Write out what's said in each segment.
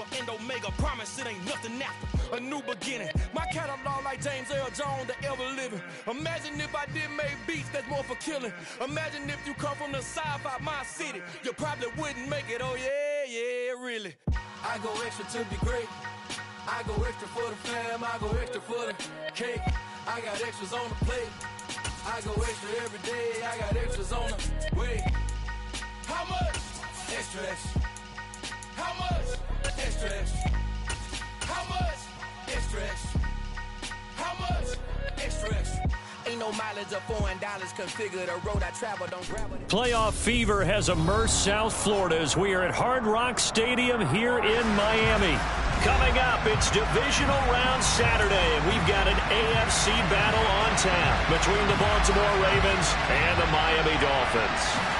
Alpha and Omega, promise it ain't nothing after. A new beginning. My catalog like James Earl Jones, the ever living. Imagine if I did make beats that's more for killing. Imagine if you come from the sci-fi, my city. You probably wouldn't make it, oh yeah, really. I go extra to be great. I go extra for the fam, I go extra for the cake. I got extras on the plate. I go extra every day, I got extras on the way. How much? Extra, extra. How much? Extra, extra. How much? Extra, extra. How much? Extra, extra. Ain't no mileage of $4 configure the road I travel, don't grab it. Playoff fever has immersed South Florida as we are at Hard Rock Stadium here in Miami. Coming up, it's divisional round Saturday, and we've got an AFC battle on tap between the Baltimore Ravens and the Miami Dolphins.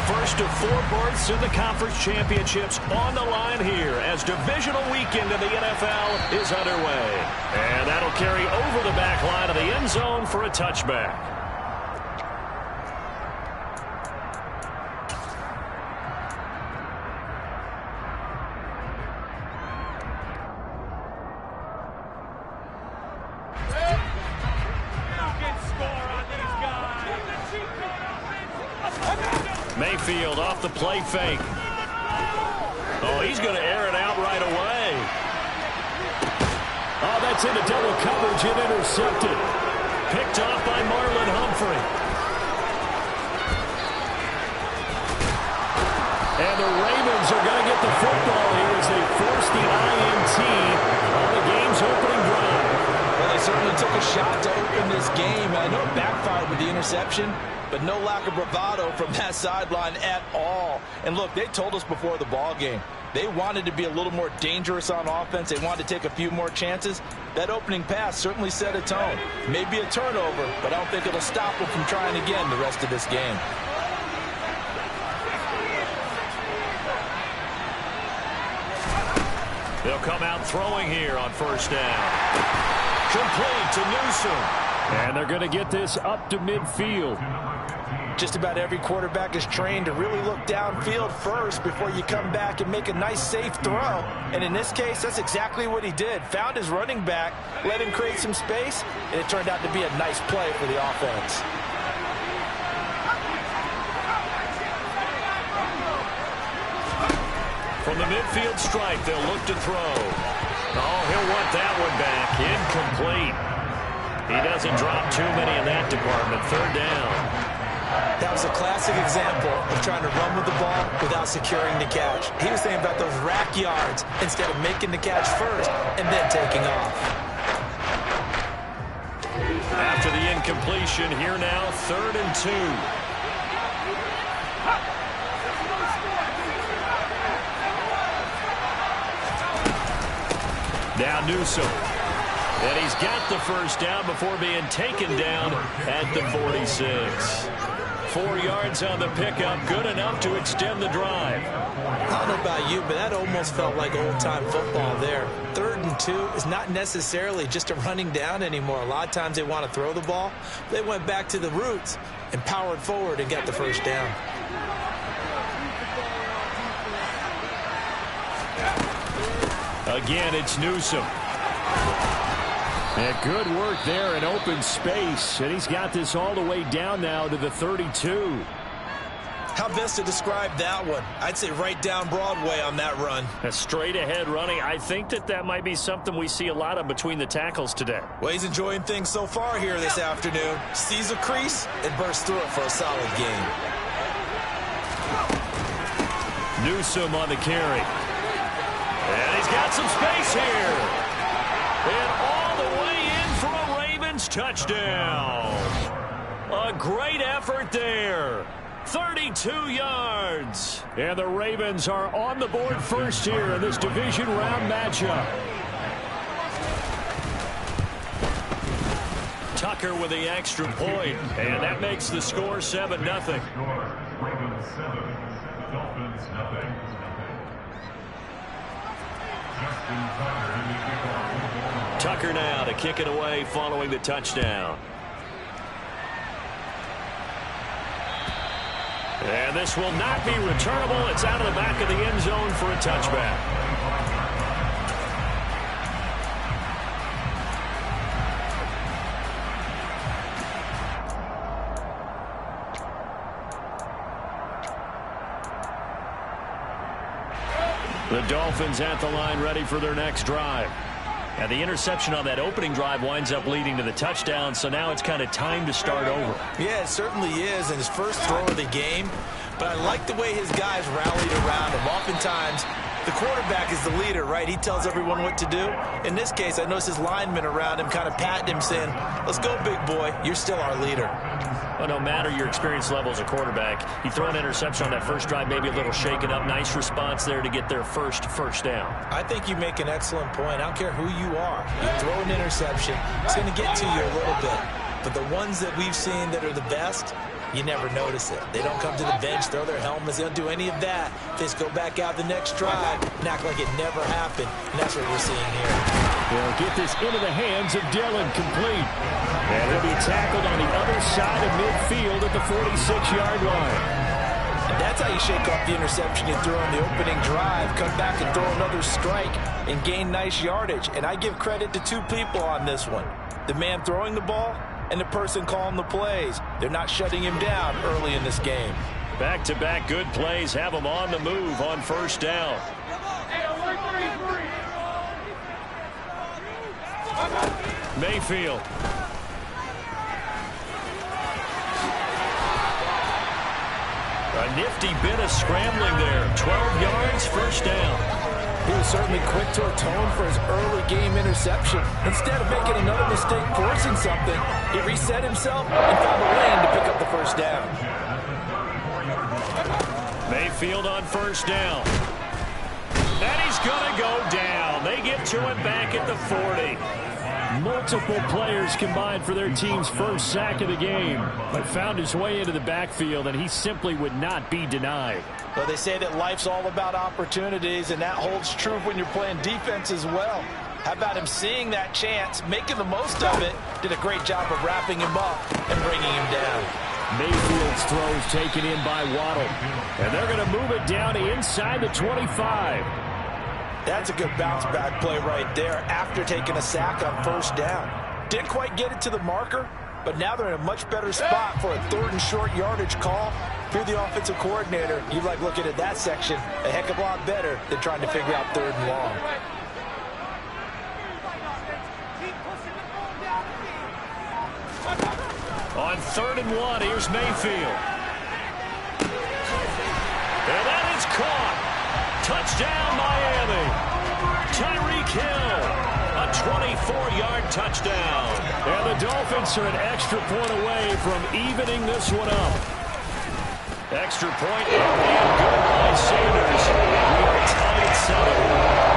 First of 4 berths in the conference championships on the line here as divisional weekend in the NFL is underway. And that'll carry over the back line of the end zone for a touchback. Mayfield off the play fake. Oh, he's going to air it out right away. Oh, that's into double coverage and intercepted. Picked off by Marlon Humphrey. And the Ravens are going to get the football here as they force the INT on the game's opening drive. Well, they certainly took a shot to open this game. I know it backfired with the interception, but no lack of bravado from that sideline at all. And look, they told us before the ball game, they wanted to be a little more dangerous on offense. They wanted to take a few more chances. That opening pass certainly set a tone. Maybe a turnover, but I don't think it'll stop them from trying again the rest of this game. They'll come out throwing here on first down. Complete to Newsome. And they're going to get this up to midfield. Just about every quarterback is trained to really look downfield first before you come back and make a nice, safe throw. And in this case, that's exactly what he did. Found his running back, let him create some space, and it turned out to be a nice play for the offense. From the midfield stripe, they'll look to throw. Oh, he'll want that one back. Incomplete. He doesn't drop too many in that department. Third down. That was a classic example of trying to run with the ball without securing the catch. He was thinking about those rack yards instead of making the catch first and then taking off. After the incompletion, here now, 3rd and 2. Now Newsome. And he's got the first down before being taken down at the 46. 4 yards on the pickup, good enough to extend the drive. I don't know about you, but that almost felt like old-time football there. 3rd and 2 is not necessarily just a running down anymore. A lot of times they want to throw the ball. They went back to the roots and powered forward and got the first down. Again, it's Newsome. And good work there in open space. And he's got this all the way down now to the 32. How best to describe that one? I'd say right down Broadway on that run. A straight ahead running. I think that might be something we see a lot of between the tackles today. Well, he's enjoying things so far here this afternoon. Sees a crease and bursts through it for a solid game. Newsome on the carry. And he's got some space here. And all the way in for a Ravens touchdown. A great effort there. 32 yards. And the Ravens are on the board first here in this division round matchup. Tucker with the extra point. And that makes the score 7-0. Ravens 7, Dolphins 0. Tucker now to kick it away following the touchdown. And this will not be returnable. It's out of the back of the end zone for a touchback. The Dolphins at the line ready for their next drive. And the interception on that opening drive winds up leading to the touchdown, so now it's kind of time to start over. Yeah, it certainly is, and his first throw of the game. But I like the way his guys rallied around him. Oftentimes, the quarterback is the leader, right? He tells everyone what to do. In this case, I noticed his linemen around him kind of patting him, saying, let's go, big boy. You're still our leader. Well, no matter your experience level as a quarterback, you throw an interception on that first drive, maybe a little shaken up. Nice response there to get their first down. I think you make an excellent point. I don't care who you are. You throw an interception, it's going to get to you a little bit. But the ones that we've seen that are the best, you never notice it. They don't come to the bench, throw their helmets. They don't do any of that. They just go back out the next drive and act like it never happened. And that's what we're seeing here. They'll get this into the hands of Dillon, complete. And he'll be tackled on the other side of midfield at the 46-yard line. And that's how you shake off the interception you threw on the opening drive. Come back and throw another strike and gain nice yardage. And I give credit to two people on this one. The man throwing the ball and the person calling the plays. They're not shutting him down early in this game. Back-to-back good plays have him on the move on first down. Mayfield. A nifty bit of scrambling there. 12 yards, first down. He was certainly quick to atone for his early game interception. Instead of making another mistake forcing something, he reset himself and found a lane to pick up the first down. Mayfield on first down. And he's going to go down. They get to him back at the 40. Multiple players combined for their team's first sack of the game, but found his way into the backfield, and he simply would not be denied. Well, they say that life's all about opportunities, and that holds true when you're playing defense as well. How about him seeing that chance, making the most of it, did a great job of wrapping him up and bringing him down. Mayfield's throws taken in by Waddle, and they're going to move it down inside the 25. That's a good bounce-back play right there after taking a sack on first down. Didn't quite get it to the marker, but now they're in a much better spot for a third and short yardage call. If you're the offensive coordinator, you like looking at that section a heck of a lot better than trying to figure out third and long. On 3rd and 1, here's Mayfield. And that is caught. Touchdown, Miami. Tyreek Hill, a 24-yard touchdown. And the Dolphins are an extra point away from evening this one up. Extra point and good by Sanders. We are tied at 7.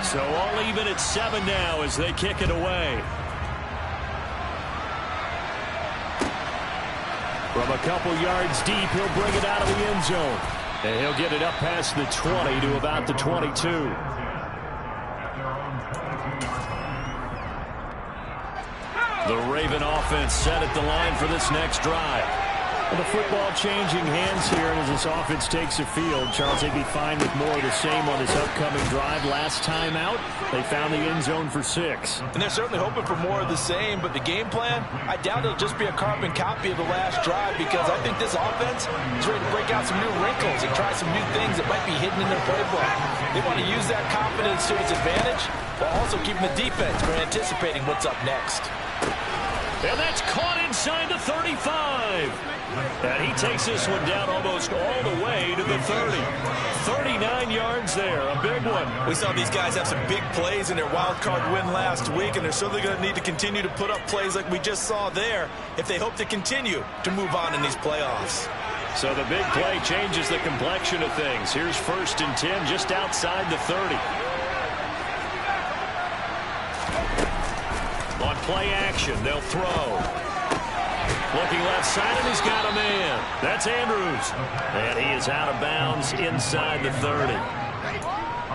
So all even at 7 now as they kick it away. From a couple yards deep, he'll bring it out of the end zone. And he'll get it up past the 20 to about the 22. The Raven offense set at the line for this next drive. And the football changing hands here, and as this offense takes the field, Charles, they'd be fine with more of the same on this upcoming drive. Last time out, they found the end zone for 6. And they're certainly hoping for more of the same, but the game plan, I doubt it'll just be a carbon copy of the last drive, because I think this offense is ready to break out some new wrinkles and try some new things that might be hidden in their playbook. They want to use that confidence to its advantage, while also keeping the defense from anticipating what's up next. And that's caught inside the 35. And he takes this one down almost all the way to the 30. 39 yards there, a big one. We saw these guys have some big plays in their wild card win last week, and they're certainly going to need to continue to put up plays like we just saw there if they hope to continue to move on in these playoffs. So the big play changes the complexion of things. Here's 1st and 10 just outside the 30. On play action, they'll throw. Looking left side, and he's got a man. That's Andrews. And he is out of bounds inside the 30.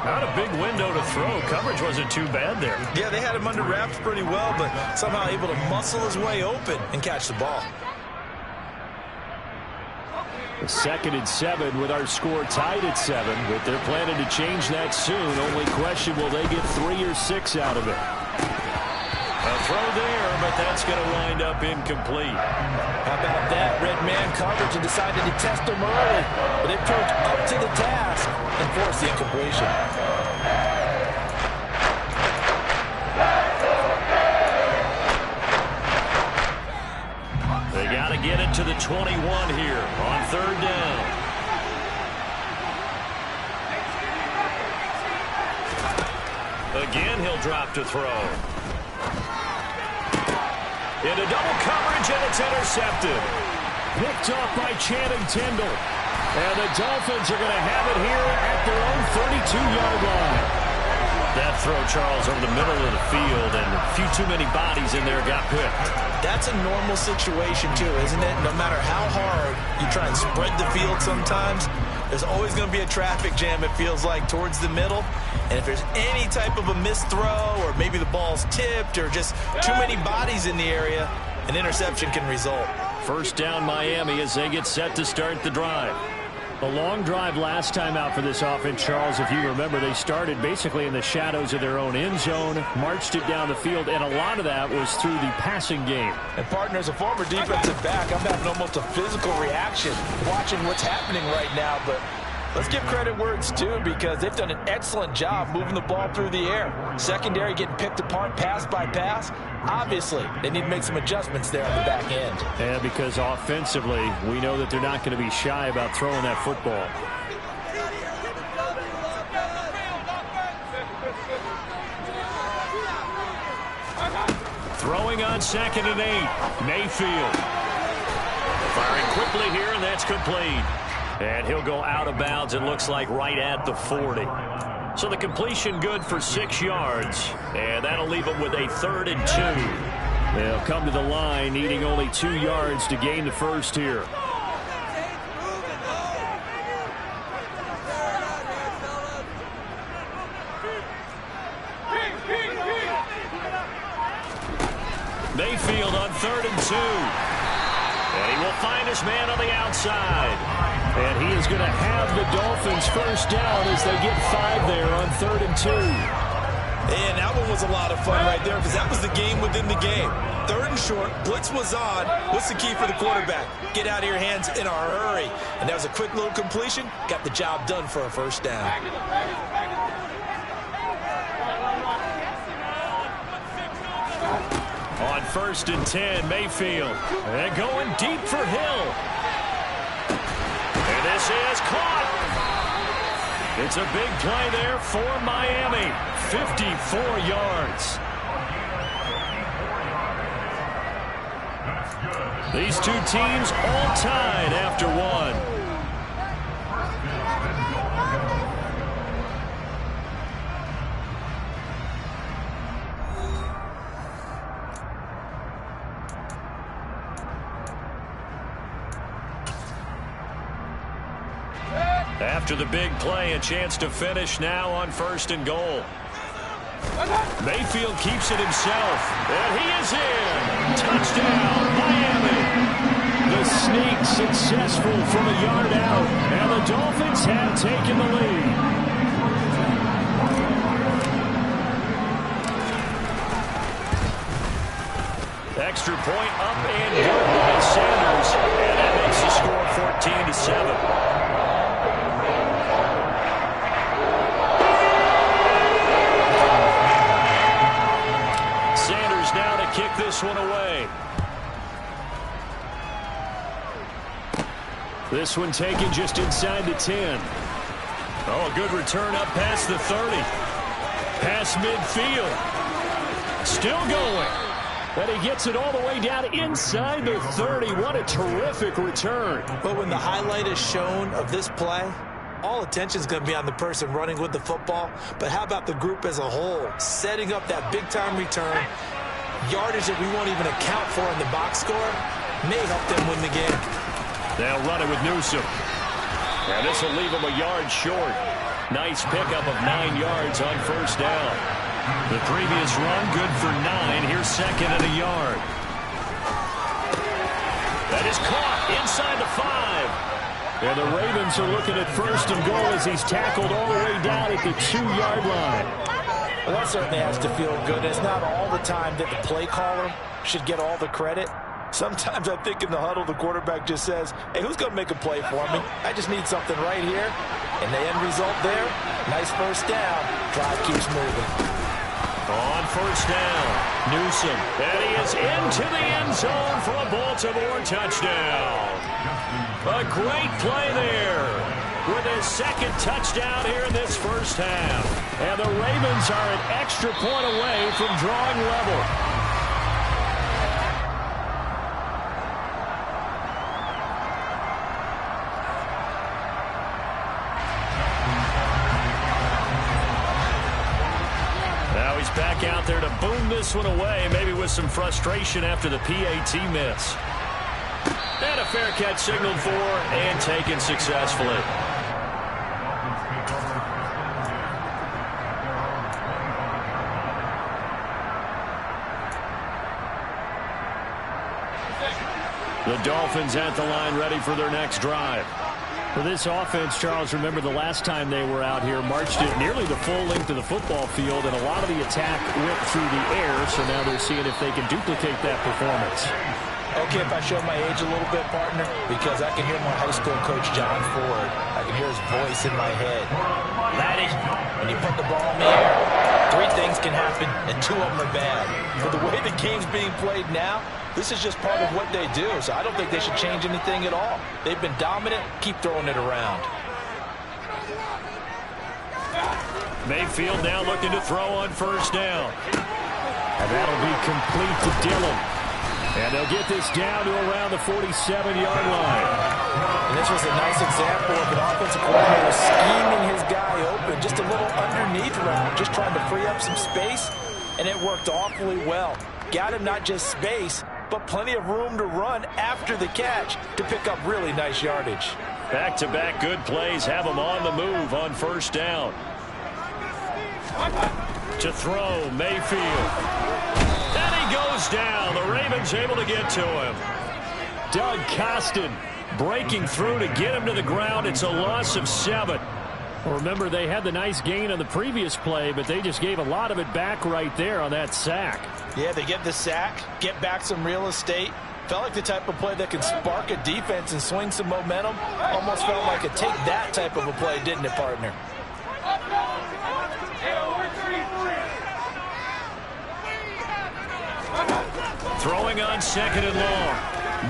Not a big window to throw. Coverage wasn't too bad there. Yeah, they had him under wraps pretty well, but somehow able to muscle his way open and catch the ball. 2nd and 7 with our score tied at 7, but they're planning to change that soon. Only question, will they get 3 or 6 out of it? A throw there, but that's going to wind up incomplete. How about that? Red man coverage and decided to test him early, but it proved up to the task and forced the incompletion. They got to get it to the 21 here on 3rd down. Again, he'll drop to throw. Into double coverage, and it's intercepted. Picked off by Channing Tindall. And the Dolphins are going to have it here at their own 32-yard line. That throw, Charles, over the middle of the field, and a few too many bodies in there got picked. That's a normal situation, too, isn't it? No matter how hard you try and spread the field sometimes, there's always going to be a traffic jam, it feels like, towards the middle. And if there's any type of a missed throw, or maybe the ball's tipped, or just too many bodies in the area, an interception can result. 1st down Miami as they get set to start the drive. A long drive last time out for this offense, Charles. If you remember, they started basically in the shadows of their own end zone, marched it down the field, and a lot of that was through the passing game. And partner, as a former defensive back, I'm having almost a physical reaction watching what's happening right now, but let's give credit where it's due, because they've done an excellent job moving the ball through the air. Secondary getting picked apart pass by pass. Obviously, they need to make some adjustments there on the back end. And because offensively, we know that they're not going to be shy about throwing that football. Throwing on 2nd and 8. Mayfield. Firing quickly here, and that's complete. And he'll go out of bounds, it looks like, right at the 40. So the completion good for 6 yards. And that'll leave them with a 3rd and 2. They'll come to the line needing only 2 yards to gain the first here. Mayfield on 3rd and 2. And he will find his man on the outside. And he is going to have the Dolphins 1st down as they get 5 there on 3rd and 2. And that one was a lot of fun right there, because that was the game within the game. 3rd and short, blitz was on. What's the key for the quarterback? Get out of your hands in a hurry. And that was a quick little completion. Got the job done for a 1st down. On 1st and 10, Mayfield. And going deep for Hill. And this is caught. It's a big play there for Miami. 54 yards. These two teams all tied after one. After the big play, a chance to finish now on 1st and goal. Mayfield keeps it himself, and he is in. Touchdown, Miami. The sneak successful from a yard out, and the Dolphins have taken the lead. Extra point up and good by Sanders, and that makes the score 14-7. Kick this one away. This one taken just inside the 10. Oh, a good return up past the 30. Past midfield. Still going. And he gets it all the way down inside the 30. What a terrific return. But when the highlight is shown of this play, all attention is going to be on the person running with the football. But how about the group as a whole? Setting up that big-time return, yardage that we won't even account for in the box score, may help them win the game. They'll run it with Newsome. And this will leave them a yard short. Nice pickup of 9 yards on first down. The previous run, good for 9. Here's second and a yard. That is caught inside the 5. And the Ravens are looking at first and goal as he's tackled all the way down at the 2-yard line. Well, that certainly has to feel good. It's not all the time that the play caller should get all the credit. Sometimes I think in the huddle, the quarterback just says, hey, who's going to make a play for me? I just need something right here. And the end result there, nice first down. Drive keeps moving. On first down, Newsome. And he is into the end zone for a Baltimore touchdown. A great play there with his second touchdown here in this first half. And the Ravens are an extra point away from drawing level. Back out there to boom this one away, maybe with some frustration after the PAT miss. And a fair catch signaled for and taken successfully. The Dolphins at the line ready for their next drive. For this offense, Charles, remember the last time they were out here, marched it nearly the full length of the football field, and a lot of the attack went through the air, so now they're seeing if they can duplicate that performance. Okay, if I show my age a little bit, partner, because I can hear my high school coach, John Ford. I can hear his voice in my head. Laddie, when you put the ball in the air, 3 things can happen, and 2 of them are bad. For the way the game's being played now, this is just part of what they do, so I don't think they should change anything at all. They've been dominant. Keep throwing it around. Mayfield now looking to throw on first down. And that'll be complete to Dillon. And they'll get this down to around the 47-yard line. And this was a nice example of an offensive coordinator scheming his guy open, just a little underneath route, just trying to free up some space, and it worked awfully well. Got him not just space, but plenty of room to run after the catch to pick up really nice yardage. Back-to-back good plays have him on the move on first down. To throw, Mayfield. And he goes down. The Ravens able to get to him. Doug Costin breaking through to get him to the ground. It's a loss of 7. Remember, they had the nice gain on the previous play, but they just gave a lot of it back right there on that sack. Yeah, they get the sack, get back some real estate. Felt like the type of play that can spark a defense and swing some momentum. Almost felt like a take that type of a play, didn't it, partner? Throwing on second and long.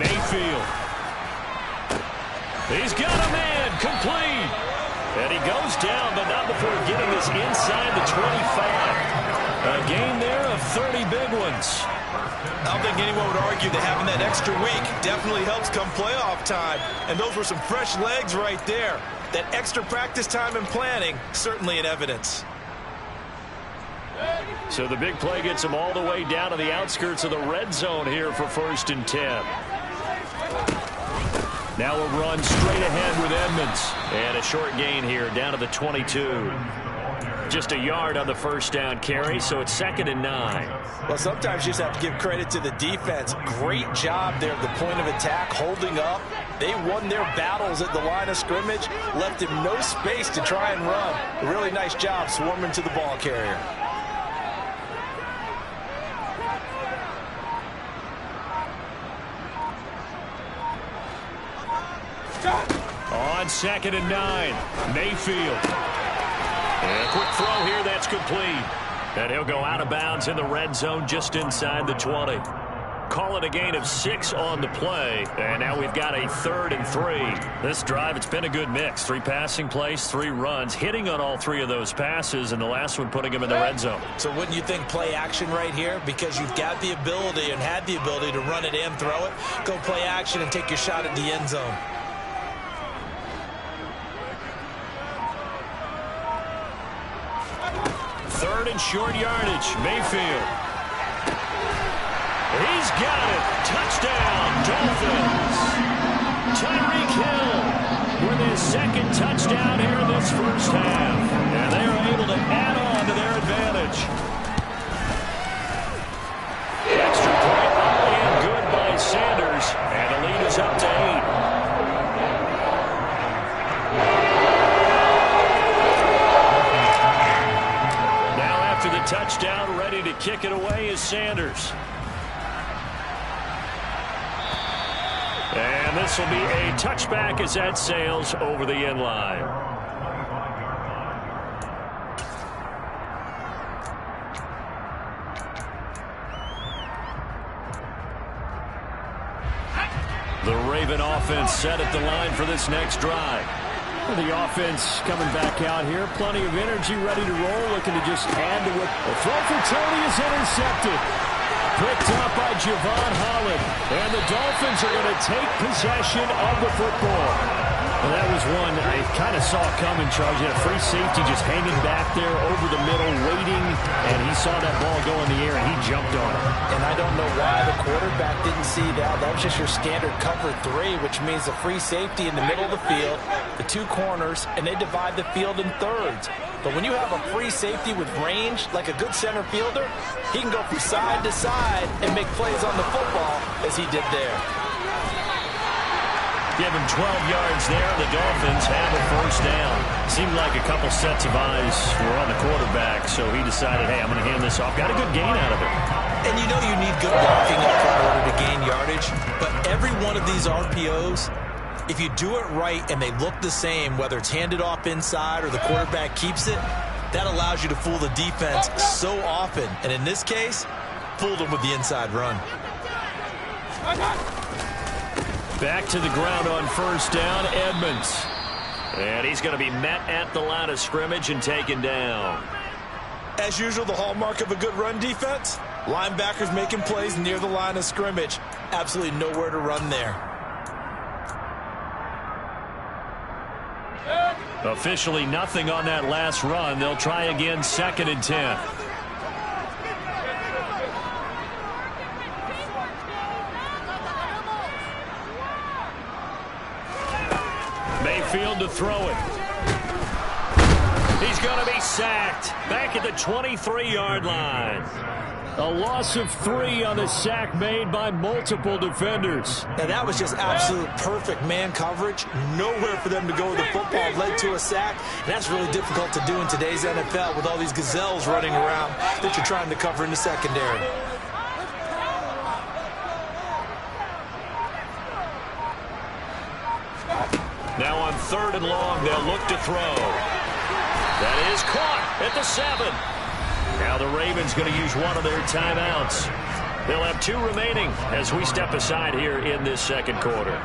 Mayfield. He's got a man, complete. And he goes down, but not before getting this inside the 25. A gain there of 30 big ones. I don't think anyone would argue that having that extra week definitely helps come playoff time. And those were some fresh legs right there. That extra practice time and planning, certainly in evidence. So the big play gets them all the way down to the outskirts of the red zone here for 1st and 10. Now a run straight ahead with Edmonds. And a short gain here down to the 22. Just a yard on the first down carry, so it's 2nd and 9. Well, sometimes you just have to give credit to the defense. Great job there at the point of attack, holding up. They won their battles at the line of scrimmage, left him no space to try and run. A really nice job swarming to the ball carrier. On 2nd and 9, Mayfield. And a quick throw here, that's complete. And he'll go out of bounds in the red zone just inside the 20. call it a gain of 6 on the play. And now we've got a 3rd and 3. This drive, it's been a good mix. 3 passing plays, 3 runs, hitting on all 3 of those passes, and the last one putting him in the red zone. So wouldn't you think play action right here? Because you've got the ability and had the ability to run it and throw it. Go play action and take your shot at the end zone. Third and short yardage. Mayfield. He's got it. Touchdown, Dolphins. Tyreek Hill with his 2nd touchdown here in this first half. And they are able to add on to their advantage. Extra point and good by Sanders. And the lead is up to 8. The touchdown, ready to kick it away is Sanders. And this will be a touchback as that sails over the end line. The Raven offense set at the line for this next drive. The offense coming back out here. Plenty of energy, ready to roll, looking to just add to it. The throw for Tony is intercepted. Picked up by Javon Holland. And the Dolphins are going to take possession of the football. Well, that was one I kind of saw coming, Charles. You had a free safety just hanging back there over the middle, waiting, and he saw that ball go in the air, and he jumped on it. And I don't know why the quarterback didn't see that. That was just your standard cover 3, which means a free safety in the middle of the field, the 2 corners, and they divide the field in thirds. But when you have a free safety with range, like a good center fielder, he can go from side to side and make plays on the football as he did there. Give him 12 yards there. The Dolphins have a first down. Seemed like a couple sets of eyes were on the quarterback, so he decided, hey, I'm going to hand this off. Got a good gain out of it. And you know you need good blocking up front in order to gain yardage, but every one of these RPOs, if you do it right and they look the same, whether it's handed off inside or the quarterback keeps it, that allows you to fool the defense so often. And in this case, fooled them with the inside run. Back to the ground on first down, Edmonds. And he's going to be met at the line of scrimmage and taken down. As usual, the hallmark of a good run defense, linebackers making plays near the line of scrimmage. Absolutely nowhere to run there. Officially nothing on that last run. They'll try again, 2nd and 10. Mayfield to throw it. He's going to be sacked. Back at the 23-yard line. A loss of 3 on the sack made by multiple defenders. And that was just absolute perfect man coverage. Nowhere for them to go with the football. Led to a sack. And that's really difficult to do in today's NFL with all these gazelles running around that you're trying to cover in the secondary. Now on 3rd and long, they'll look to throw. That is caught at the 7. Now the Ravens going to use one of their timeouts. They'll have 2 remaining as we step aside here in this second quarter.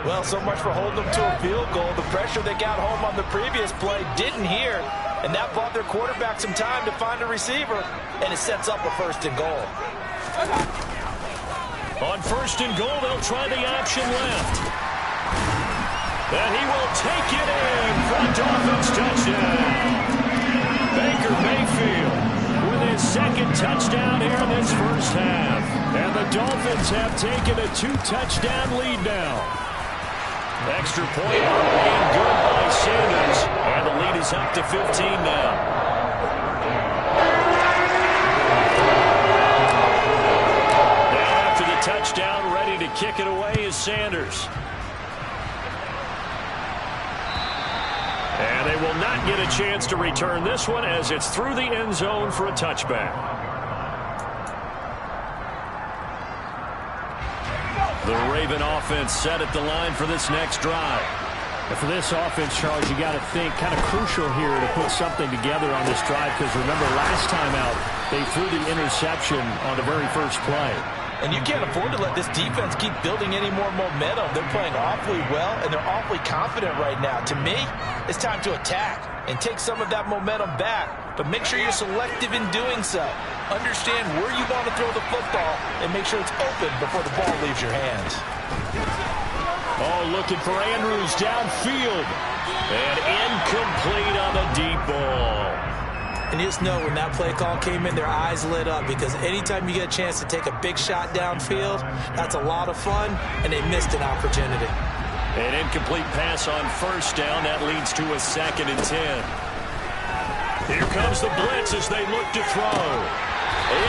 Well, so much for holding them to a field goal. The pressure they got home on the previous play didn't hear, and that bought their quarterback some time to find a receiver, and it sets up a 1st and goal. On 1st and goal, they'll try the option left. And he will take it in for a Dolphins touchdown. Baker Mayfield with his 2nd touchdown here in this first half. And the Dolphins have taken a 2-touchdown lead now. Extra point and good by Sanders. And the lead is up to 15 now. Now after the touchdown, ready to kick it away is Sanders. And they will not get a chance to return this one as it's through the end zone for a touchback. The Raven offense set at the line for this next drive. And for this offense, Charles, you got to think kind of crucial here to put something together on this drive because remember last time out, they threw the interception on the very first play. And you can't afford to let this defense keep building any more momentum. They're playing awfully well, and they're awfully confident right now. To me, it's time to attack and take some of that momentum back. But make sure you're selective in doing so. Understand where you want to throw the football and make sure it's open before the ball leaves your hands. Oh, looking for Andrews downfield. And incomplete on the deep ball. And you just know when that play call came in, their eyes lit up, because anytime you get a chance to take a big shot downfield, that's a lot of fun, and they missed an opportunity. An incomplete pass on first down. That leads to a 2nd and 10. Here comes the blitz as they look to throw.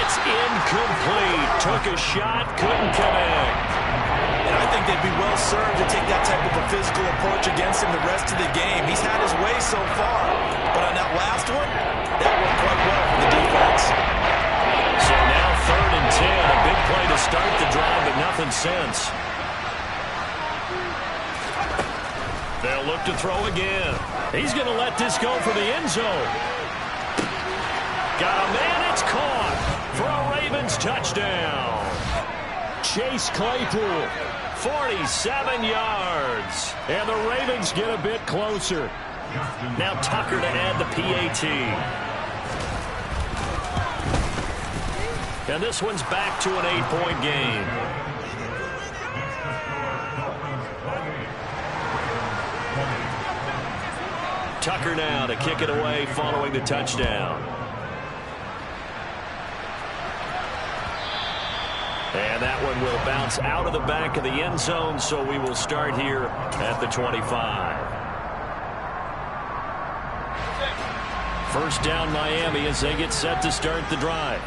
It's incomplete. Took a shot, couldn't connect. And I think they'd be well served to take that type of a physical approach against him the rest of the game. He's had his way so far, but on that last one, that worked quite well for the defense. So now 3rd and 10. A big play to start the drive, but nothing since. They'll look to throw again. He's going to let this go for the end zone. Got a man, it's caught for a Ravens touchdown. Chase Claypool, 47 yards. And the Ravens get a bit closer. Now Tucker to add the PAT. And this one's back to an 8-point game. Tucker now to kick it away following the touchdown. And that one will bounce out of the back of the end zone, so we will start here at the 25. First down Miami as they get set to start the drive.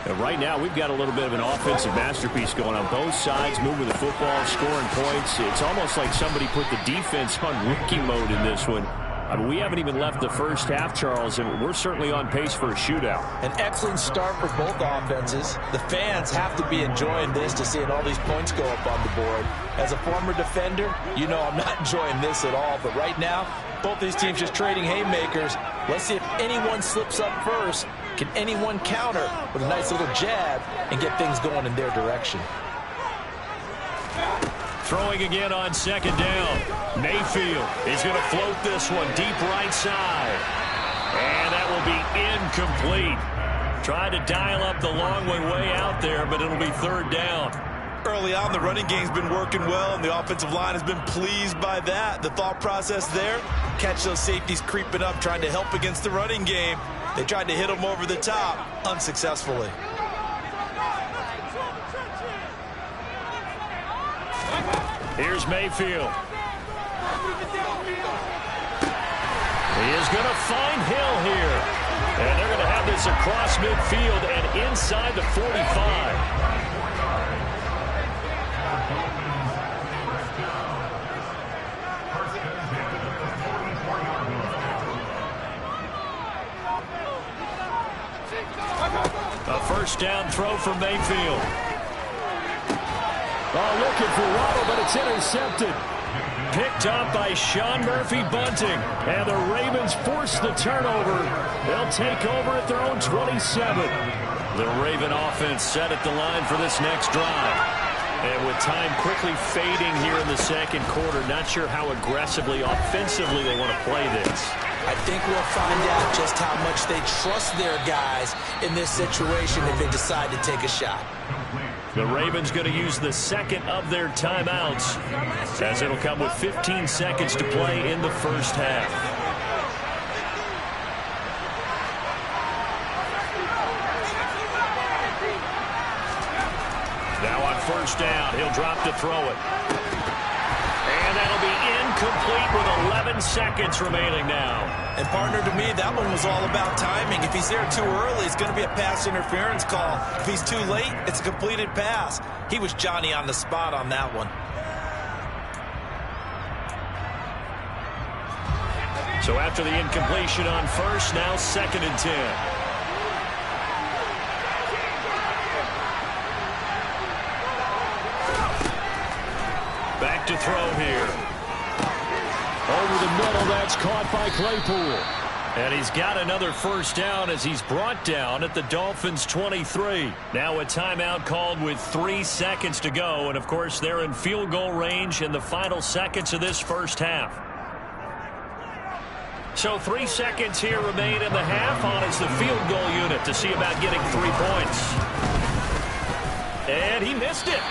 And right now we've got a little bit of an offensive masterpiece going on both sides, moving the football, scoring points. It's almost like somebody put the defense on rookie mode in this one. I mean, we haven't even left the first half, Charles, and we're certainly on pace for a shootout. An excellent start for both offenses. The fans have to be enjoying this to seeing all these points go up on the board. As a former defender, you know I'm not enjoying this at all. But right now, both these teams just trading haymakers. Let's see if anyone slips up first. Can anyone counter with a nice little jab and get things going in their direction? Throwing again on 2nd down. Mayfield is going to float this one deep right side. And that will be incomplete. Tried to dial up the long one way out there, but it'll be 3rd down. Early on, the running game's been working well, and the offensive line has been pleased by that. The thought process there, catch those safeties creeping up, trying to help against the running game. They tried to hit them over the top, unsuccessfully. Here's Mayfield. He is going to find Hill here. And they're going to have this across midfield and inside the 45. A first down throw for Mayfield. Oh, looking for Waddle, but it's intercepted. Picked up by Sean Murphy-Bunting. And the Ravens force the turnover. They'll take over at their own 27. The Raven offense set at the line for this next drive. And with time quickly fading here in the second quarter, not sure how aggressively, offensively they want to play this. I think we'll find out just how much they trust their guys in this situation if they decide to take a shot. The Ravens going to use the second of their timeouts, as it'll come with 15 seconds to play in the first half. Now on first down, he'll drop to throw it. And that'll be incomplete with 11 seconds remaining now. And partner, to me, that one was all about timing. If he's there too early, it's going to be a pass interference call. If he's too late, it's a completed pass. He was Johnny on the spot on that one. So after the incompletion on first, now 2nd and 10. Back to throw here. Over the middle, that's caught by Claypool. And he's got another first down as he's brought down at the Dolphins' 23. Now a timeout called with 3 seconds to go. And, of course, they're in field goal range in the final seconds of this first half. So 3 seconds here remain in the half on as the field goal unit to see about getting 3 points. And he missed it.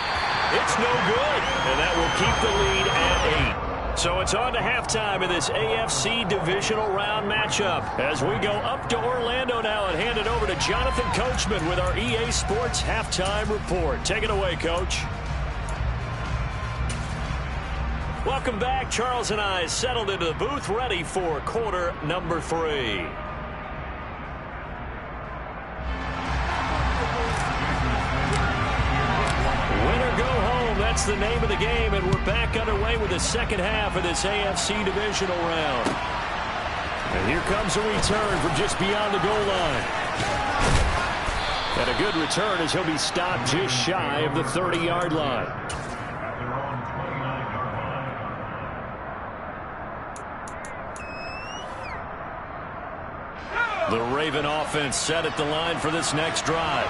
It's no good. And that will keep the lead at 8. So it's on to halftime in this AFC divisional round matchup as we go up to Orlando now and hand it over to Jonathan Coachman with our EA Sports halftime report. Take it away, Coach. Welcome back. Charles and I settled into the booth ready for quarter number 3. That's the name of the game, and we're back underway with the second half of this AFC divisional round. And here comes a return from just beyond the goal line. And a good return as he'll be stopped just shy of the 30-yard line. The Raven offense set at the line for this next drive.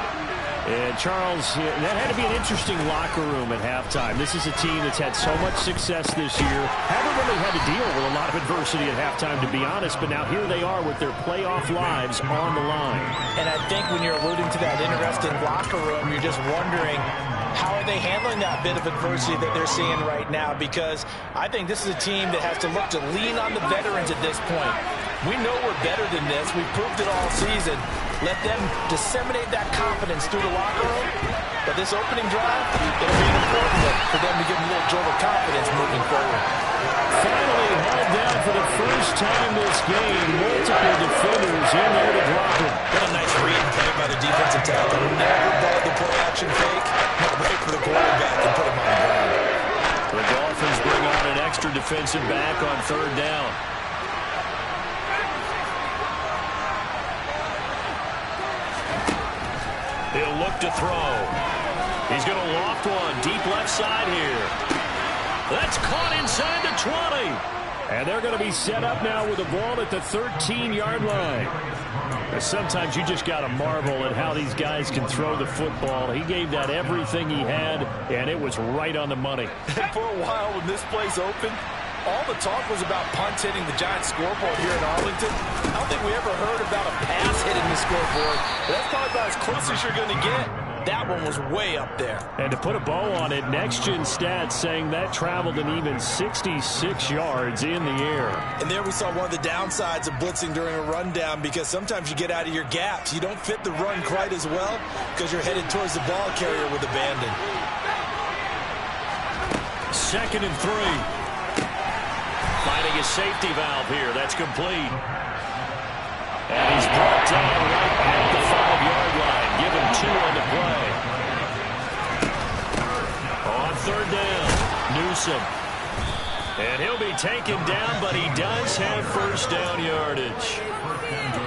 And, Charles, that had to be an interesting locker room at halftime. This is a team that's had so much success this year. Haven't really had to deal with a lot of adversity at halftime, to be honest. But now here they are with their playoff lives on the line. And I think when you're alluding to that interesting locker room, you're just wondering, how are they handling that bit of adversity that they're seeing right now? Because I think this is a team that has to look to lean on the veterans at this point. We know we're better than this. We've proved it all season. Let them disseminate that confidence through the locker room. But this opening drive, it'll be an important one for them to give them a little jolt of confidence moving forward. Finally held down for the first time this game. Multiple defenders in there to drop him. What a nice read and play by the defensive tackle. Never brought the play-action fake. Right for the quarterback and put him on the ground. The Dolphins bring on an extra defensive back on third down. He'll look to throw. He's going to loft one deep left side here. That's caught inside the 20. And they're going to be set up now with the ball at the 13-yard line. Sometimes you just got to marvel at how these guys can throw the football. He gave that everything he had, and it was right on the money. And for a while when this play's open, all the talk was about punts hitting the Giants scoreboard here in Arlington. I don't think we ever heard about a pass hitting the scoreboard. But that's probably about as close as you're going to get. That one was way up there. And to put a bow on it, Next Gen Stats saying that traveled an even 66 yards in the air. And there we saw one of the downsides of blitzing during a rundown, because sometimes you get out of your gaps. You don't fit the run quite as well because you're headed towards the ball carrier with abandon. 2nd and 3. Finding a safety valve here. That's complete. And he's brought down right at the 5-yard line. Give him 2 on the play. On third down, Newsome. And he'll be taken down, but he does have first down yardage.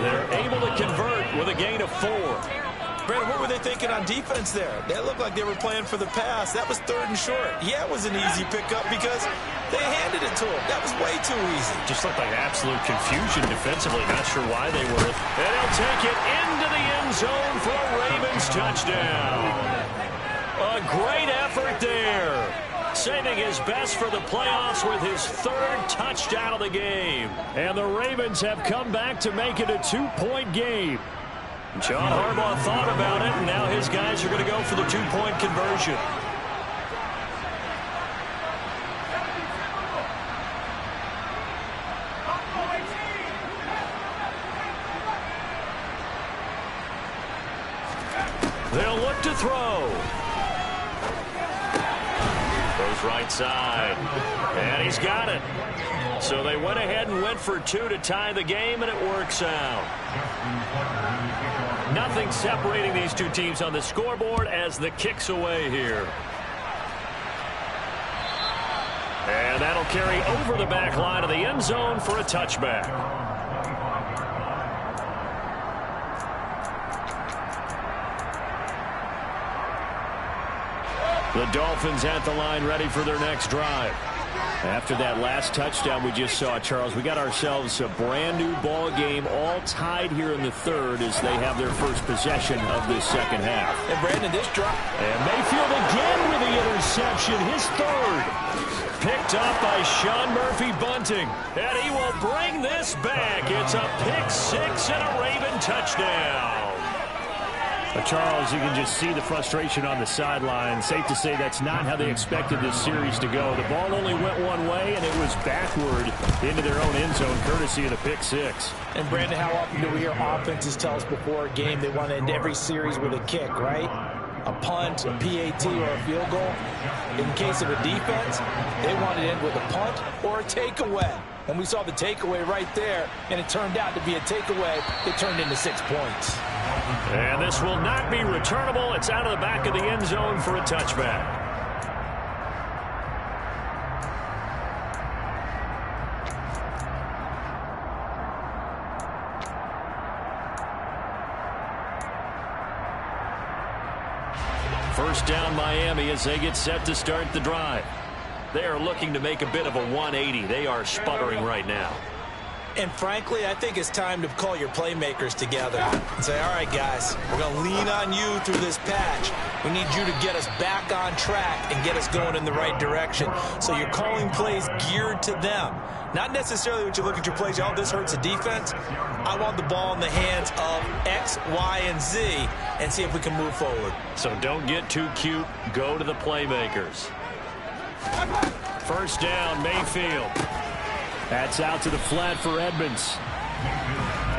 They're able to convert with a gain of 4. Brandon, what were they thinking on defense there? That looked like they were playing for the pass. That was 3rd and short. Yeah, it was an easy pickup because they handed it to him. That was way too easy. Just looked like absolute confusion defensively. Not sure why they were. And he'll take it into the end zone for a Ravens touchdown. A great effort there. Saving his best for the playoffs with his 3rd touchdown of the game. And the Ravens have come back to make it a 2-point game. John Harbaugh thought about it, and now his guys are going to go for the 2-point conversion. They'll look to throw. Goes right side. And he's got it. So they went ahead and went for 2 to tie the game, and it works out. Nothing separating these two teams on the scoreboard as the kick's away here. And that'll carry over the back line of the end zone for a touchback. The Dolphins at the line ready for their next drive. After that last touchdown we just saw, Charles, we got ourselves a brand new ball game, all tied here in the third as they have their first possession of this second half. And Brandon, this drop. And Mayfield again with the interception, his third. Picked off by Sean Murphy-Bunting. And he will bring this back. It's a pick six and a Raven touchdown. But Charles, you can just see the frustration on the sideline. Safe to say that's not how they expected this series to go. The ball only went one way, and it was backward into their own end zone, courtesy of the pick six. And Brandon, how often do we hear offenses tell us before a game they want to end every series with a kick, right? A punt, a PAT, or a field goal. In case of a defense, they want to end with a punt or a takeaway. And we saw the takeaway right there, and it turned out to be a takeaway that turned into 6 points. And this will not be returnable. It's out of the back of the end zone for a touchback. First down Miami as they get set to start the drive. They are looking to make a bit of a 180. They are sputtering right now. And frankly, I think it's time to call your playmakers together and say, all right, guys, we're going to lean on you through this patch. We need you to get us back on track and get us going in the right direction. So you're calling plays geared to them. Not necessarily when you look at your plays, oh, this hurts the defense. I want the ball in the hands of X, Y, and Z and see if we can move forward. So don't get too cute. Go to the playmakers. First down, Mayfield. That's out to the flat for Edmonds.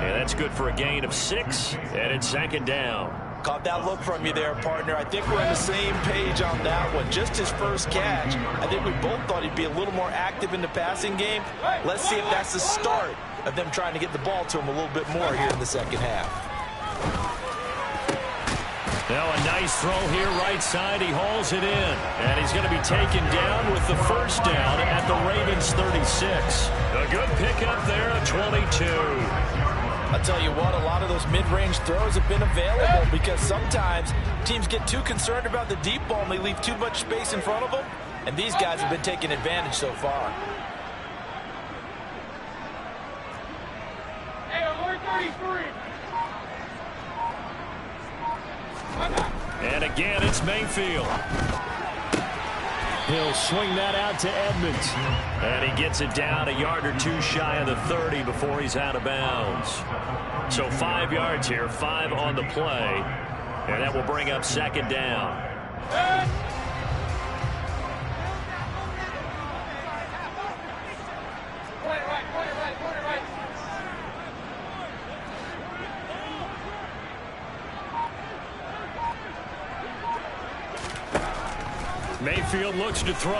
And that's good for a gain of 6, and it's second down. Caught that look from you there, partner. I think we're on the same page on that one. Just his first catch. I think we both thought he'd be a little more active in the passing game. Let's see if that's the start of them trying to get the ball to him a little bit more here in the second half. Now a nice throw here right side. He hauls it in. And he's going to be taken down with the first down at the Ravens 36. A good pickup there at 22. I'll tell you what, a lot of those mid-range throws have been available because sometimes teams get too concerned about the deep ball and they leave too much space in front of them. And these guys have been taking advantage so far. Hey, alert 33. And again, it's Mayfield. He'll swing that out to Edmonds. And he gets it down a yard or two shy of the 30 before he's out of bounds. So 5 yards here, 5 on the play. And that will bring up second down. Mayfield looks to throw.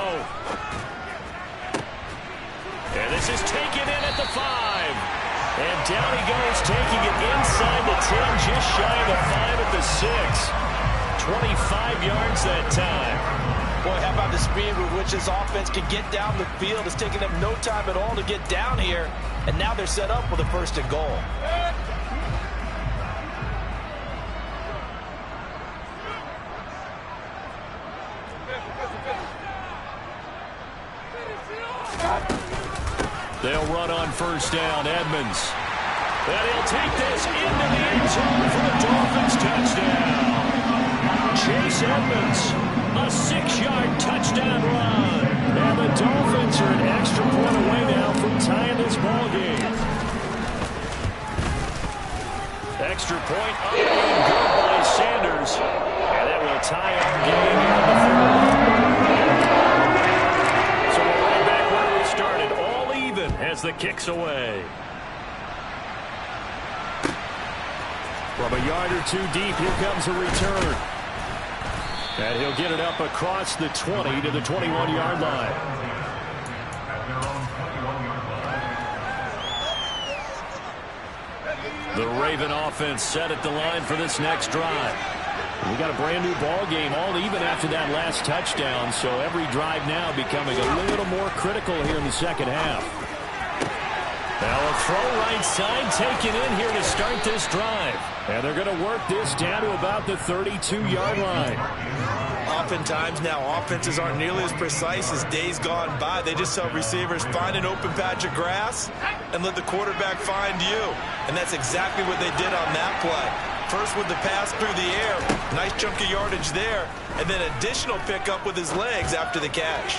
And this is taken in at the 5. And down he goes, taking it inside the 10, just shy of the 5 at the 6. 25 yards that time. Boy, how about the speed with which this offense can get down the field? It's taking them no time at all to get down here. And now they're set up with a 1st and goal. They'll run on first down, Edmonds. And he'll take this into the end zone for the Dolphins touchdown. Chase Edmonds, a 6-yard touchdown run. And the Dolphins are an extra point away now from tying this ball game. Extra point up and good by Sanders. And that will tie our game here in the third. So we're right back where we started. All even as the kick's away. From a yard or two deep, here comes a return. And he'll get it up across the 20 to the 21-yard line. The Raven offense set at the line for this next drive. We got a brand new ball game, all even after that last touchdown, so every drive now becoming a little more critical here in the second half. Now a throw right side taken in here to start this drive. And they're going to work this down to about the 32-yard line. Oftentimes now, offenses aren't nearly as precise as days gone by. They just tell receivers, find an open patch of grass and let the quarterback find you. And that's exactly what they did on that play. First with the pass through the air, nice chunk of yardage there, and then additional pickup with his legs after the catch.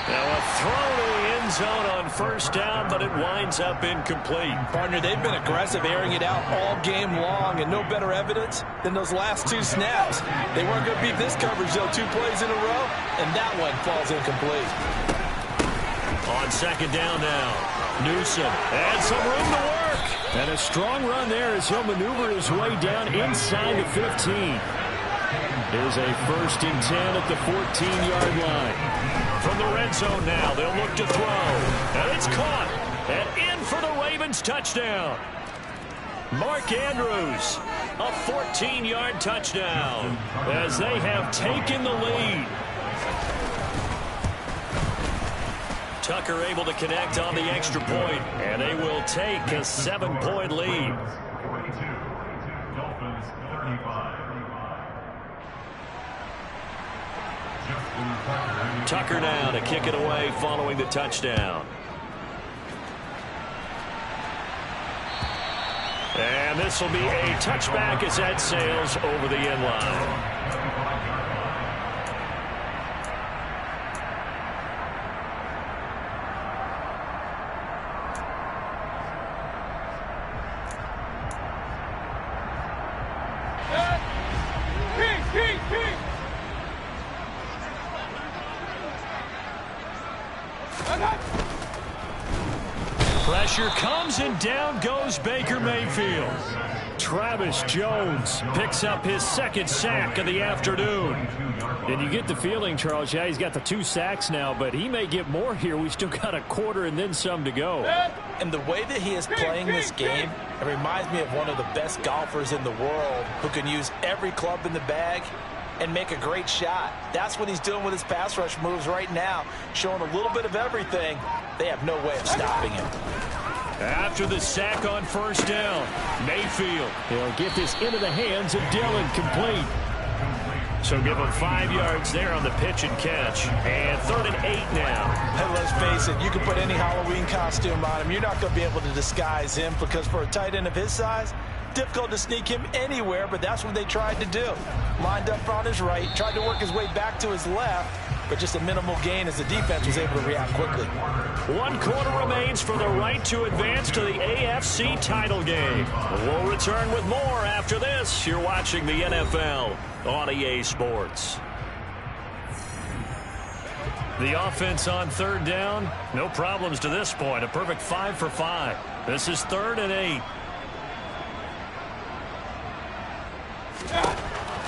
Now a throw to the end zone on first down, but it winds up incomplete. Partner, they've been aggressive, airing it out all game long, and no better evidence than those last 2 snaps. They weren't going to beat this coverage, though, 2 plays in a row, and that one falls incomplete. On second down now, Newsom had some room to work. And a strong run there as he'll maneuver his way down inside the 15. Here's a 1st and 10 at the 14-yard line. From the red zone now, they'll look to throw. And it's caught. And in for the Ravens touchdown. Mark Andrews, a 14-yard touchdown as they have taken the lead. Tucker able to connect on the extra point, and they will take a 7-point lead. 42, Dolphins 35. Tucker now to kick it away following the touchdown. And this will be a touchback as that sails over the end line. Pressure comes and down goes Baker Mayfield. Travis Jones picks up his 2nd sack of the afternoon. And you get the feeling, Charles, yeah, he's got the 2 sacks now, but he may get more here. We still got a quarter and then some to go. And the way that he is playing this game, it reminds me of one of the best golfers in the world who can use every club in the bag and make a great shot. That's what he's doing with his pass rush moves right now, showing a little bit of everything. They have no way of stopping him. After the sack on first down, Mayfield. He'll get this into the hands of Dillon, complete. So give him 5 yards there on the pitch and catch. And 3rd and 8 now. And let's face it, you can put any Halloween costume on him. You're not going to be able to disguise him because for a tight end of his size, difficult to sneak him anywhere, but that's what they tried to do. Lined up on his right, tried to work his way back to his left, but just a minimal gain as the defense was able to react quickly. 1 quarter remains for the right to advance to the AFC title game. We'll return with more after this. You're watching the NFL on EA Sports. The offense on 3rd down, no problems to this point. A perfect 5 for 5. This is 3rd and 8.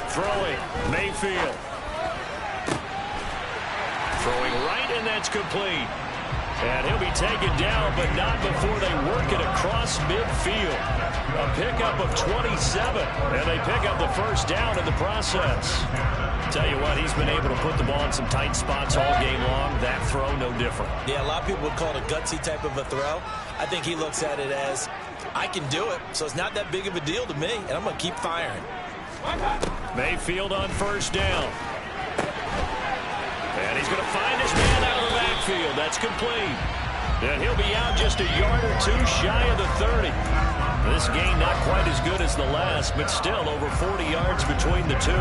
Throwing, Mayfield. Throwing right, and that's complete. And he'll be taken down, but not before they work it across midfield. A pickup of 27, and they pick up the 1st down in the process. Tell you what, he's been able to put the ball in some tight spots all game long. That throw, no different. Yeah, a lot of people would call it a gutsy type of a throw. I think he looks at it as, I can do it, so it's not that big of a deal to me, and I'm going to keep firing. Mayfield on 1st down. And he's going to find his man out of the backfield. That's complete. And he'll be out just a yard or 2 shy of the 30. This game not quite as good as the last, but still over 40 yards between the 2.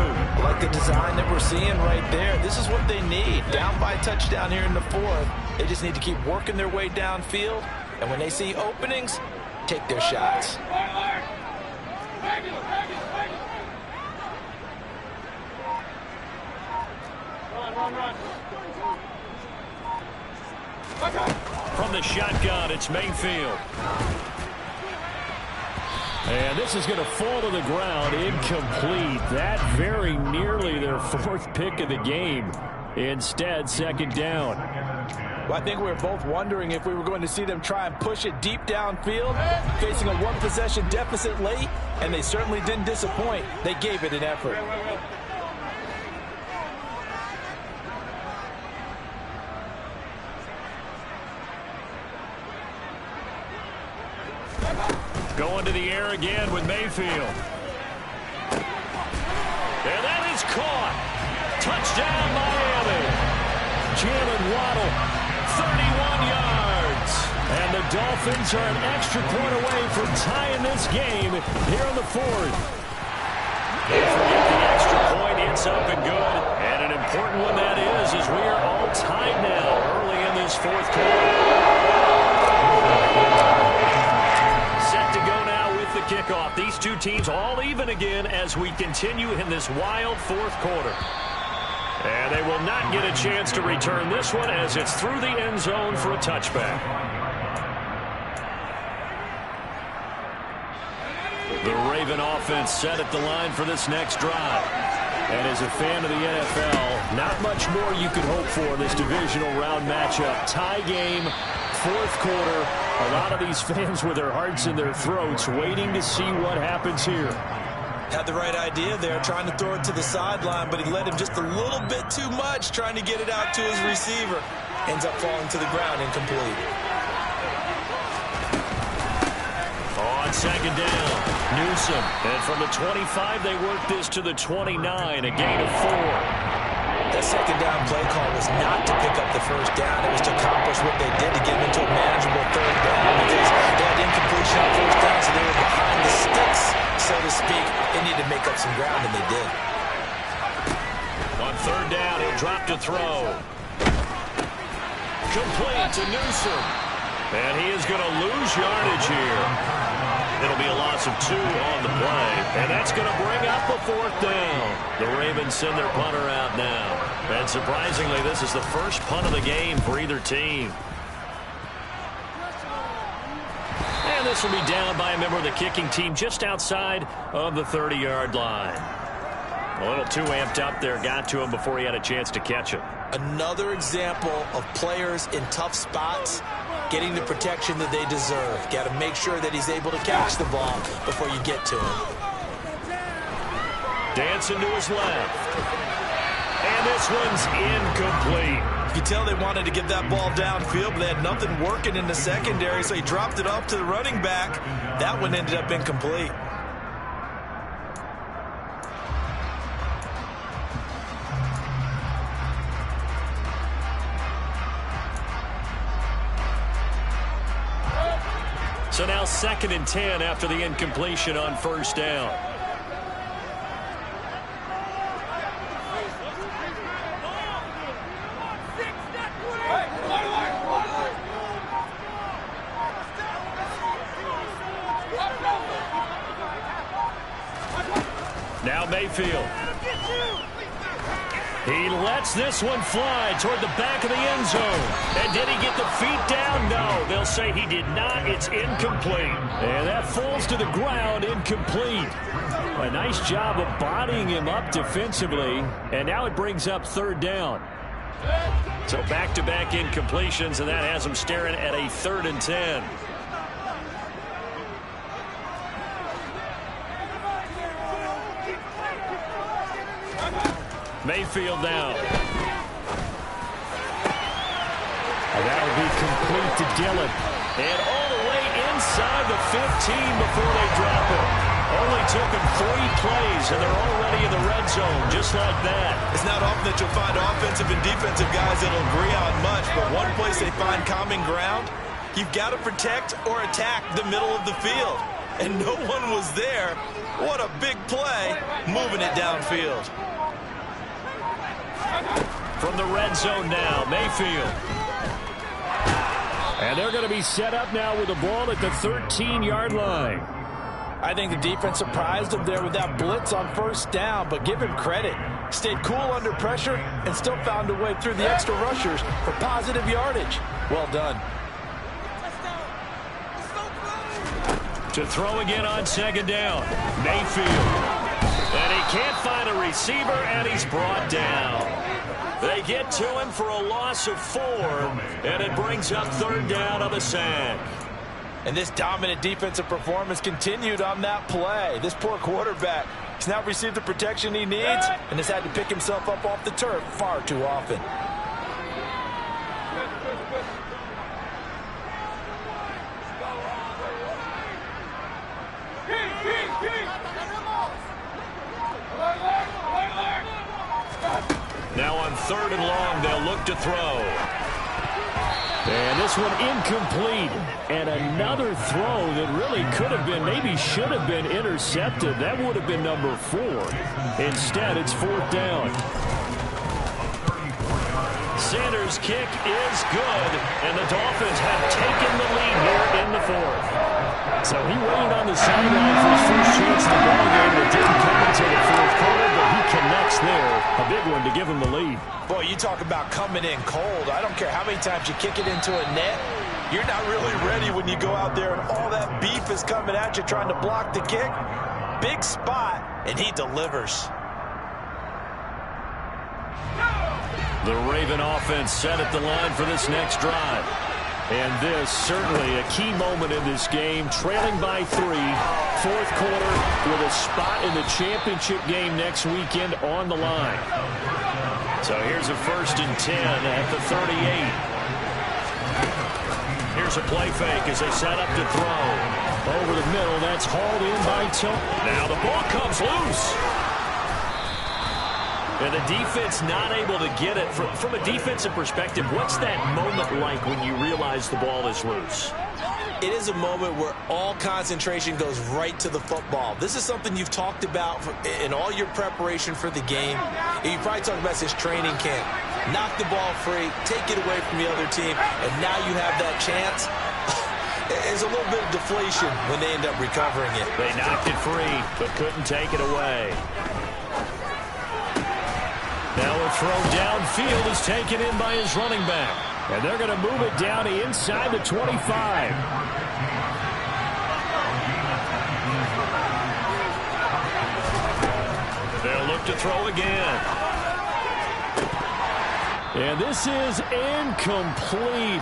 Like the design that we're seeing right there. This is what they need. Down by a touchdown here in the 4th. They just need to keep working their way downfield. And when they see openings, take their shots. From the shotgun, it's Mayfield. And this is going to fall to the ground, incomplete. That very nearly their 4th pick of the game. Instead, 2nd down. Well, I think we were both wondering if we were going to see them try and push it deep downfield, facing a 1-possession deficit late, and they certainly didn't disappoint. They gave it an effort. Going to the air again with Mayfield. And that is caught. Touchdown, Miami. Jalen Waddle, 31 yards. And the Dolphins are an extra point away from tying this game here in the fourth. They forget the extra point. It's up and good. And an important one that is, as we are all tied now early in this fourth quarter. Set to go now with the kickoff. These two teams all even again as we continue in this wild fourth quarter. And they will not get a chance to return this one as it's through the end zone for a touchback. The Raven offense set at the line for this next drive. And as a fan of the NFL, not much more you could hope for in this divisional round matchup. Tie game, fourth quarter. A lot of these fans with their hearts in their throats waiting to see what happens here. Had the right idea there, trying to throw it to the sideline, but he led him just a little bit too much, trying to get it out to his receiver. Ends up falling to the ground, incomplete. On second down, Newsom. And from the 25, they work this to the 29, a gain of 4. That second down play call was not to pick up the first down. It was to accomplish what they did to get him into a manageable third down because they had incompletion on first down, so they were behind the sticks, so to speak. They needed to make up some ground, and they did. On third down, he'll drop to throw. Complete to Newsom. And he is going to lose yardage here. It'll be a loss of 2 on the play. And that's going to bring up a fourth down. The Ravens send their punter out now. And surprisingly, this is the first punt of the game for either team. And this will be down by a member of the kicking team just outside of the 30-yard line. A little too amped up there. Got to him before he had a chance to catch it. Another example of players in tough spots getting the protection that they deserve. Got to make sure that he's able to catch the ball before you get to him. Dancing to his left. And this one's incomplete. You can tell they wanted to get that ball downfield, but they had nothing working in the secondary, so he dropped it off to the running back. That one ended up incomplete. So now 2nd and 10 after the incompletion on first down. Now Mayfield. He lets this one fly toward the back of the end zone. And did he get the feet down? No. They'll say he did not. It's incomplete. And that falls to the ground, incomplete. A nice job of bodying him up defensively. And now it brings up third down. So back-to-back incompletions, and that has him staring at a 3rd and 10. Mayfield now. And that'll be complete to Dillon. And all the way inside the 15 before they drop it. Only took him 3 plays, and they're already in the red zone, just like that. It's not often that you'll find offensive and defensive guys that'll agree on much, but one place they find common ground, you've got to protect or attack the middle of the field. And no one was there. What a big play, moving it downfield. From the red zone now, Mayfield. And they're going to be set up now with the ball at the 13-yard line. I think the defense surprised him there with that blitz on first down, but give him credit. Stayed cool under pressure and still found a way through the extra rushers for positive yardage. Well done. To throw again on second down, Mayfield. And he can't find a receiver, and he's brought down. They get to him for a loss of 4, and it brings up third down on the sack. And this dominant defensive performance continued on that play. This poor quarterback has now received the protection he needs and has had to pick himself up off the turf far too often. 3rd and long. They'll look to throw. And this one incomplete. And another throw that really could have been, maybe should have been intercepted. That would have been number 4. Instead, it's 4th down. Sanders' kick is good, and the Dolphins have taken the lead here in the 4th. So he waited on the sideline for his first chance in the ballgame that didn't come until the 4th quarter, but he connects there. A big one to give him the lead. Boy, you talk about coming in cold. I don't care how many times you kick it into a net. You're not really ready when you go out there and all that beef is coming at you trying to block the kick. Big spot, and he delivers. The Raven offense set at the line for this next drive. And this certainly a key moment in this game. Trailing by 3, 4th quarter with a spot in the championship game next weekend on the line. So here's a 1st and 10 at the 38. Here's a play fake as they set up to throw. Over the middle, that's hauled in by Tillman. Now the ball comes loose. And the defense not able to get it. From a defensive perspective, what's that moment like when you realize the ball is loose? It is a moment where all concentration goes right to the football. This is something you've talked about in all your preparation for the game. You probably talked about this training camp. Knock the ball free, take it away from the other team, and now you have that chance. There's a little bit of deflation when they end up recovering it. They knocked it free, but couldn't take it away. Now a throw downfield is taken in by his running back. And they're going to move it down to inside the 25. They'll look to throw again. And this is incomplete.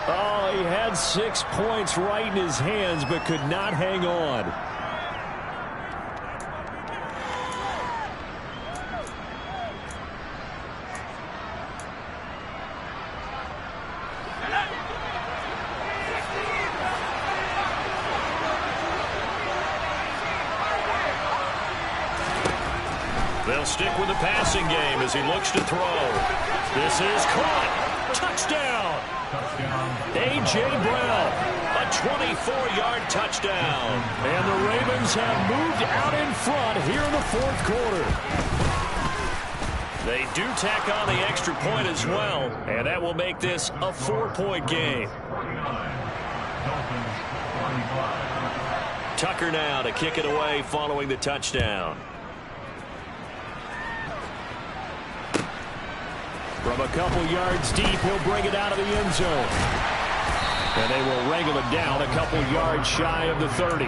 Oh, he had 6 points right in his hands, but could not hang on. They'll stick with the passing game as he looks to throw. This is caught. Touchdown. A.J. Brown, a 24-yard touchdown. And the Ravens have moved out in front here in the 4th quarter. They do tack on the extra point as well, and that will make this a 4-point game. Tucker now to kick it away following the touchdown. From a couple yards deep, he'll bring it out of the end zone. And they will wrangle it down a couple yards shy of the 30.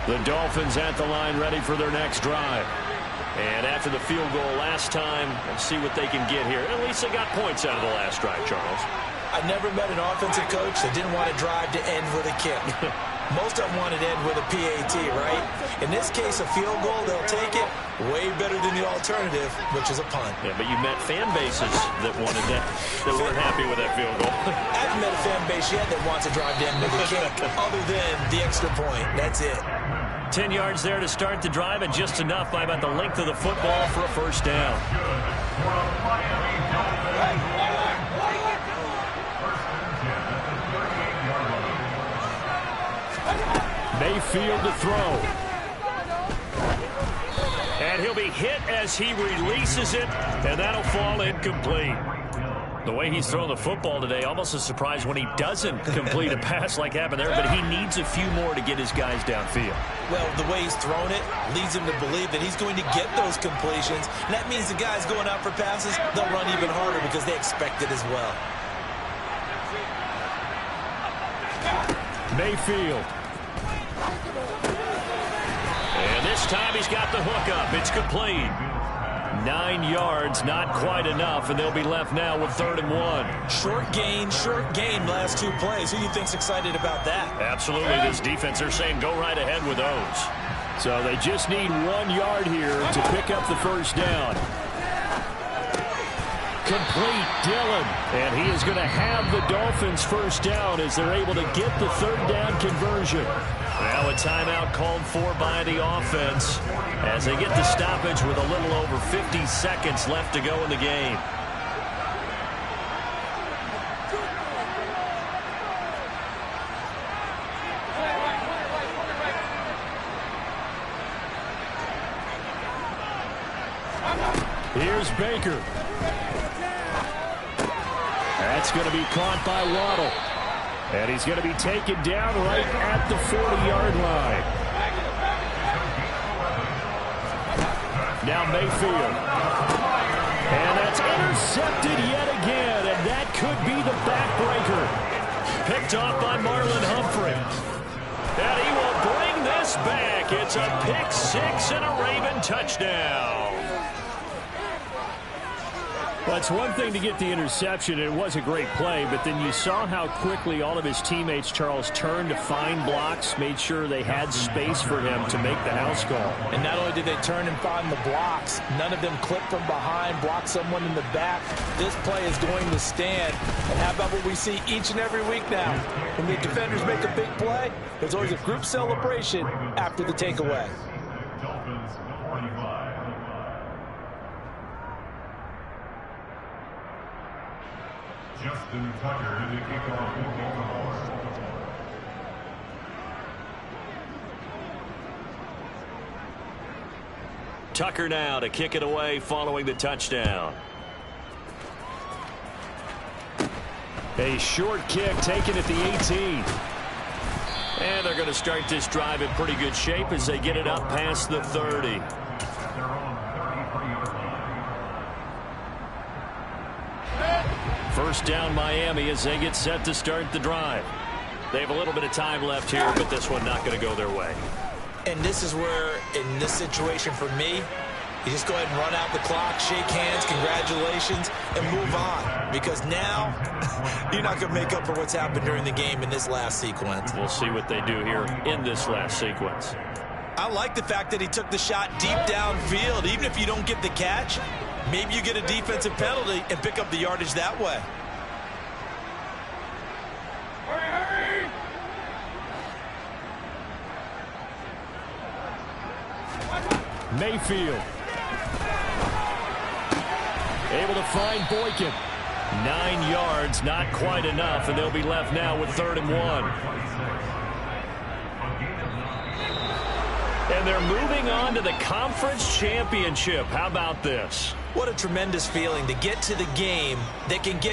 The Dolphins at the line ready for their next drive. And after the field goal last time, let's see what they can get here. At least they got points out of the last drive, Charles. I never met an offensive coach that didn't want to drive to end with a kick. Most of them wanted to end with a PAT, right? In this case, a field goal, they'll take it. Way better than the alternative, which is a punt. Yeah, but you met fan bases that wanted that, that weren't happy with that field goal. I haven't met a fan base yet that wants to drive to end with a kick, other than the extra point. That's it. 10 yards there to start the drive, and just enough by about the length of the football for a first down. Mayfield to throw. And he'll be hit as he releases it, and that'll fall incomplete. The way he's thrown the football today, almost a surprise when he doesn't complete a pass like happened there, but he needs a few more to get his guys downfield. Well, the way he's thrown it leads him to believe that he's going to get those completions. And that means the guys going out for passes, they'll run even harder because they expect it as well. Mayfield. And this time he's got the hook up. It's complete. 9 yards, not quite enough, and they'll be left now with 3rd and 1. Short gain, last 2 plays. Who do you think's excited about that? Absolutely. This defense, they're saying go right ahead with those. So they just need 1 yard here to pick up the first down. Complete, Dillon. And he is going to have the Dolphins first down as they're able to get the third down conversion. Now a timeout called for by the offense as they get the stoppage with a little over 50 seconds left to go in the game. Here's Baker. That's going to be caught by Waddle. And he's going to be taken down right at the 40-yard line. Now Mayfield. And that's intercepted yet again. And that could be the backbreaker. Picked off by Marlon Humphrey. And he will bring this back. It's a pick six and a Raven touchdown. Well, it's one thing to get the interception, and it was a great play, but then you saw how quickly all of his teammates, Charles, turned to find blocks, made sure they had space for him to make the house call. And not only did they turn and find the blocks, none of them clipped from behind, blocked someone in the back. This play is going to stand. And how about what we see each and every week now? When the defenders make a big play, there's always a group celebration after the takeaway. Dolphins 45. Justin Tucker to the kickoff in Baltimore. Tucker now to kick it away following the touchdown. A short kick taken at the 18. And they're going to start this drive in pretty good shape as they get it up past the 30. They're on 33-yard line. First down Miami as they get set to start the drive. They have a little bit of time left here, but this one not going to go their way. And this is where, in this situation for me, you just go ahead and run out the clock, shake hands, congratulations, and move on. Because now, you're not going to make up for what's happened during the game in this last sequence. We'll see what they do here in this last sequence. I like the fact that he took the shot deep downfield. Even if you don't get the catch, maybe you get a defensive penalty and pick up the yardage that way. Mayfield. Able to find Boykin. 9 yards, not quite enough, and they'll be left now with 3rd and 1. And they're moving on to the conference championship. How about this? What a tremendous feeling to get to the game that can get